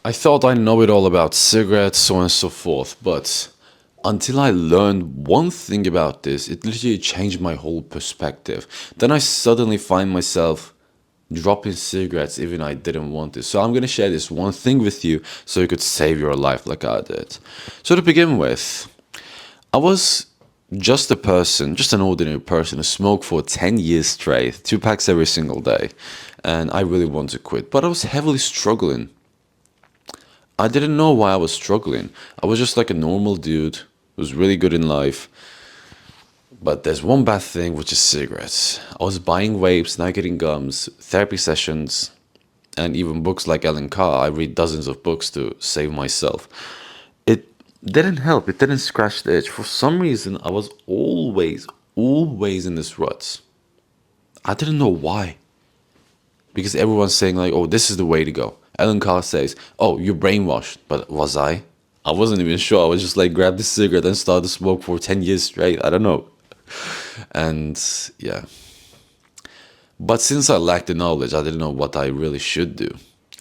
I thought I know it all about cigarettes, so on and so forth, but until I learned one thing about this, it literally changed my whole perspective. Then I suddenly find myself dropping cigarettes even I didn't want to. So I'm gonna share this one thing with you so you could save your life like I did. So to begin with, I was just a person, just an ordinary person who smoked for 10 years straight, 2 packs every single day. And I really wanted to quit, but I was heavily struggling. I didn't know why I was struggling. I was just like a normal dude who was really good in life. But there's one bad thing, which is cigarettes. I was buying vapes, nicotine gums, therapy sessions, and even books like Ellen Carr. I read dozens of books to save myself. It didn't help. It didn't scratch the itch. For some reason, I was always in this rut. I didn't know why. Because everyone's saying like, oh, this is the way to go. Ellen Carr says, oh, you're brainwashed. But was I? I wasn't even sure. I was just like, grab the cigarette and start to smoke for 10 years straight. I don't know. And yeah. But since I lacked the knowledge, I didn't know what I really should do.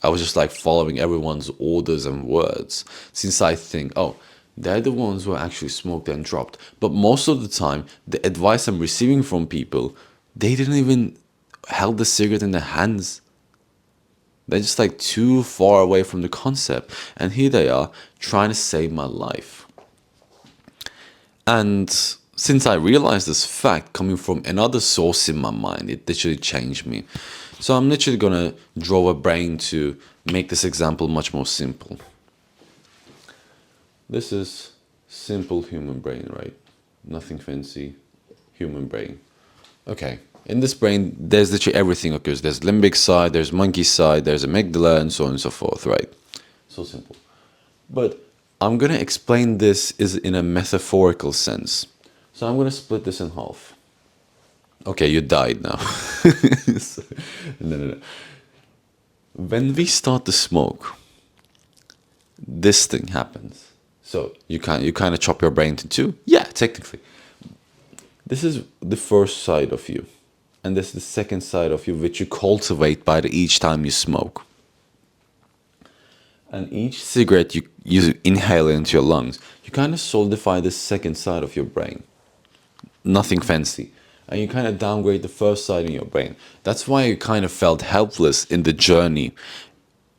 I was just like following everyone's orders and words. Since I think, oh, they're the ones who actually smoked and dropped. But most of the time, the advice I'm receiving from people, they didn't even held the cigarette in their hands. They're just like too far away from the concept. And here they are trying to save my life. And since I realized this fact coming from another source in my mind, it literally changed me. So I'm literally gonna draw a brain to make this example much more simple. This is simple human brain, right? Nothing fancy, human brain. Okay, in this brain, there's literally everything occurs. There's limbic side, there's monkey side, there's amygdala, and so on and so forth, right? So simple. But I'm gonna explain this is in a metaphorical sense. So I'm gonna split this in half. Okay, you died now. No. When we start to smoke, this thing happens. So you kind of chop your brain into two. Yeah, technically. This is the first side of you, and this is the second side of you, which you cultivate by each time you smoke. And each cigarette you inhale into your lungs, you kind of solidify the second side of your brain. Nothing fancy. And you kind of downgrade the first side in your brain. That's why you kind of felt helpless in the journey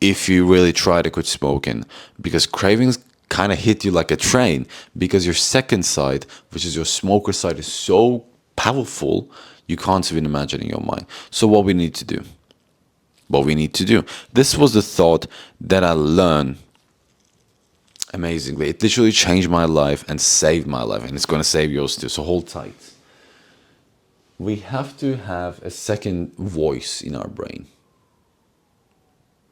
if you really try to quit smoking. Because cravings kind of hit you like a train. Because your second side, which is your smoker side, is so powerful, you can't even imagine in your mind. So what we need to do? What we need to do. This was the thought that I learned amazingly. It literally changed my life and saved my life. And it's going to save yours too. So hold tight. We have to have a second voice in our brain.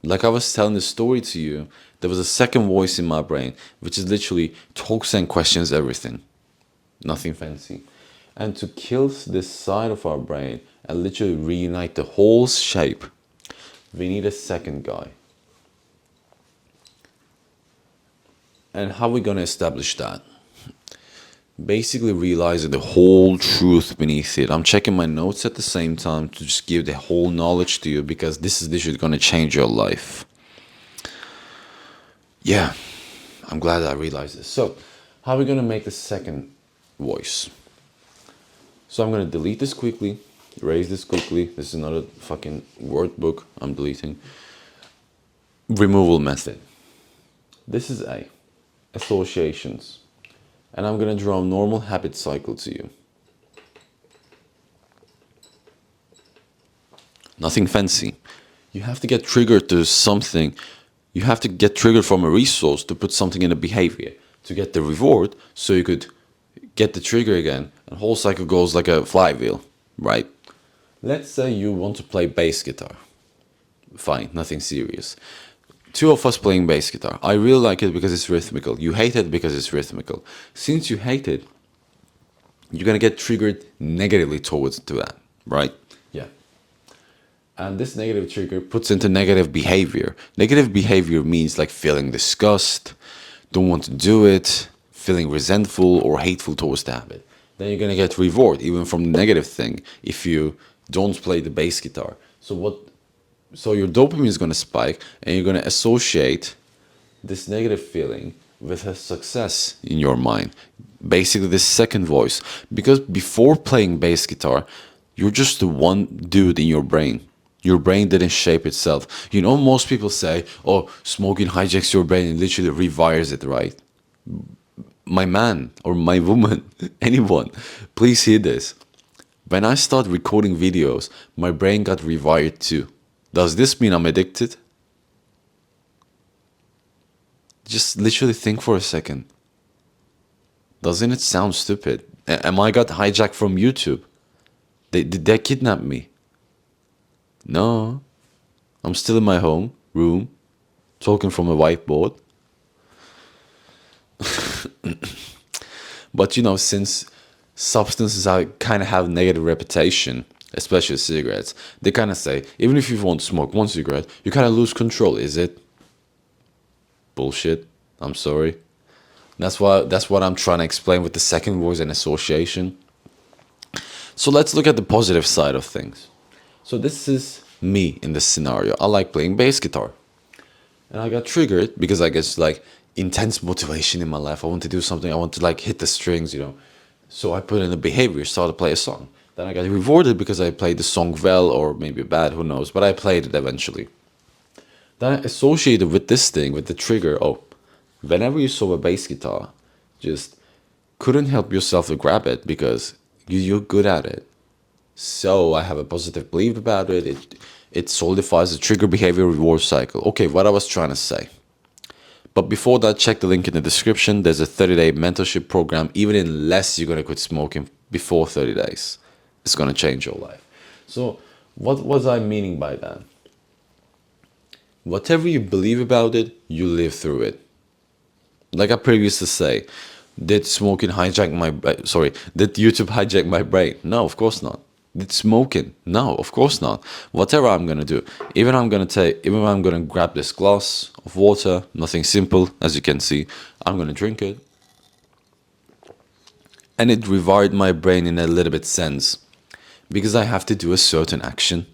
Like I was telling the story to you, there was a second voice in my brain, which is literally talks and questions everything. Nothing fancy. And to kill this side of our brain and literally reunite the whole shape, we need a second guy. And how are we going to establish that? Basically realizing the whole truth beneath it. I'm checking my notes at the same time to just give the whole knowledge to you because this is literally going to change your life. Yeah, I'm glad I realized this. So, how are we going to make the second voice? So I'm going to delete this quickly, erase this quickly. This is another fucking word book I'm deleting. Removal method. This is A. Associations. And I'm going to draw a normal habit cycle to you. Nothing fancy. You have to get triggered to something. You have to get triggered from a resource to put something in a behavior to get the reward so you could get the trigger again. And the whole cycle goes like a flywheel, right? Let's say you want to play bass guitar. Fine, nothing serious. Two of us playing bass guitar. I really like it because it's rhythmical. You hate it because it's rhythmical. Since you hate it, you're gonna get triggered negatively towards that, right? Yeah. And this negative trigger puts into negative behavior. Negative behavior means like feeling disgust, don't want to do it, feeling resentful or hateful towards the habit. Then you're gonna get reward even from the negative thing if you don't play the bass guitar. So your dopamine is going to spike and you're going to associate this negative feeling with a success in your mind. Basically, this second voice. Because before playing bass guitar, you're just the one dude in your brain. Your brain didn't shape itself. You know, most people say, oh, smoking hijacks your brain and literally rewires it, right? My man or my woman, anyone, please hear this. When I start recording videos, my brain got rewired too. Does this mean I'm addicted? Just literally think for a second. Doesn't it sound stupid? Am I got hijacked from YouTube? Did they kidnap me? No. I'm still in my home room, talking from a whiteboard. But you know, since substances kind of have negative reputation, especially cigarettes, they kind of say, even if you won't smoke one cigarette, you kind of lose control. Is it? Bullshit. I'm sorry. That's what I'm trying to explain with the second voice and association. So let's look at the positive side of things. So this is me in this scenario. I like playing bass guitar. And I got triggered because I guess like intense motivation in my life. I want to do something. I want to like hit the strings, you know. So I put in a behavior, started to play a song. Then I got rewarded because I played the song well or maybe bad, who knows. But I played it eventually. Then I associated with this thing, with the trigger, oh, whenever you saw a bass guitar, just couldn't help yourself to grab it because you're good at it. So I have a positive belief about it. It solidifies the trigger behavior reward cycle. Okay, what I was trying to say. But before that, check the link in the description. There's a 30-day mentorship program. Even unless you're going to quit smoking before 30 days, it's going to change your life. So what was I meaning by that? Whatever you believe about it, you live through it. Like I previously say, did smoking hijack my sorry, did YouTube hijack my brain? No, of course not. Did smoking? No, of course not. Whatever I'm gonna do, even if I'm gonna grab this glass of water, nothing simple, as you can see, I'm gonna drink it. And it rewired my brain in a little bit sense. Because I have to do a certain action.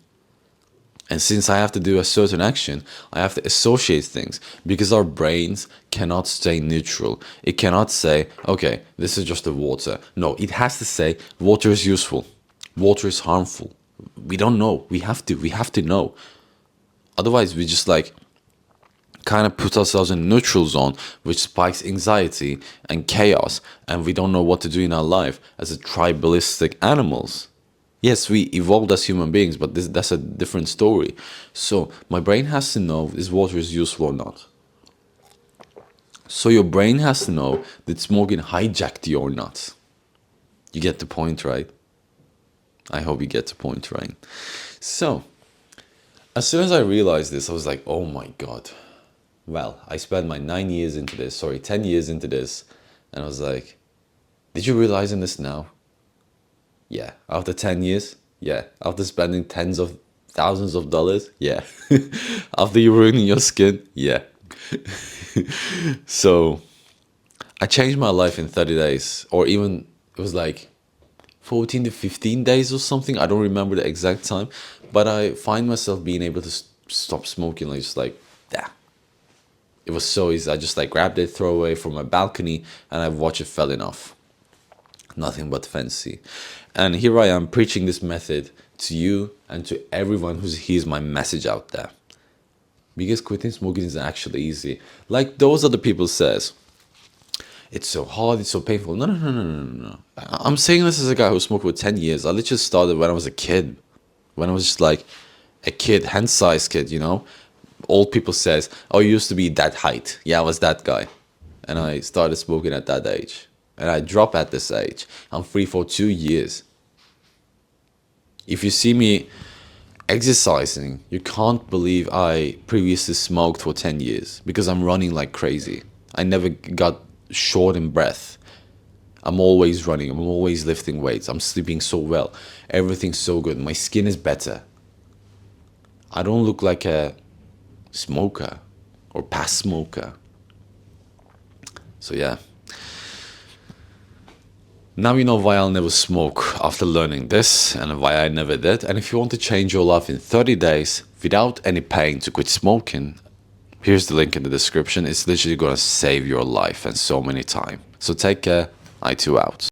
And since I have to do a certain action, I have to associate things because our brains cannot stay neutral. It cannot say, okay, this is just the water. No, it has to say water is useful. Water is harmful. We don't know. We have to know. Otherwise, we just like kind of put ourselves in a neutral zone, which spikes anxiety and chaos. And we don't know what to do in our life as a tribalistic animals. Yes, we evolved as human beings, but that's a different story. So my brain has to know if this water is useful or not. So your brain has to know that smoking hijacked you or not. You get the point, right? I hope you get the point, right? So as soon as I realized this, I was like, oh my God. Well, I spent my 10 years into this, and I was like, did you realize in this now? Yeah. After 10 years? Yeah. After spending tens of thousands of dollars? Yeah. After you ruining your skin? Yeah. So I changed my life in 30 days, or even it was like 14 to 15 days or something. I don't remember the exact time, but I find myself being able to stop smoking, like just like, yeah. It was so easy. I just like grabbed it, throw away from my balcony, and I watched it falling off. Nothing but fancy. And here I am preaching this method to you and to everyone who hears my message out there. Because quitting smoking is actually easy. Like those other people says, it's so hard, it's so painful. No. I'm saying this as a guy who smoked for 10 years. I literally started when I was a kid. When I was just like a kid, hand-sized kid, you know. Old people says, oh, you used to be that height. Yeah, I was that guy. And I started smoking at that age. And I drop at this age. I'm free for 2 years. If you see me exercising, you can't believe I previously smoked for 10 years because I'm running like crazy. I never got short in breath. I'm always running. I'm always lifting weights. I'm sleeping so well. Everything's so good. My skin is better. I don't look like a smoker or past smoker. So yeah. Now you know why I'll never smoke after learning this and why I never did. And if you want to change your life in 30 days without any pain to quit smoking, Here's the link in the description. It's literally gonna save your life and so many time. So take care. I too out.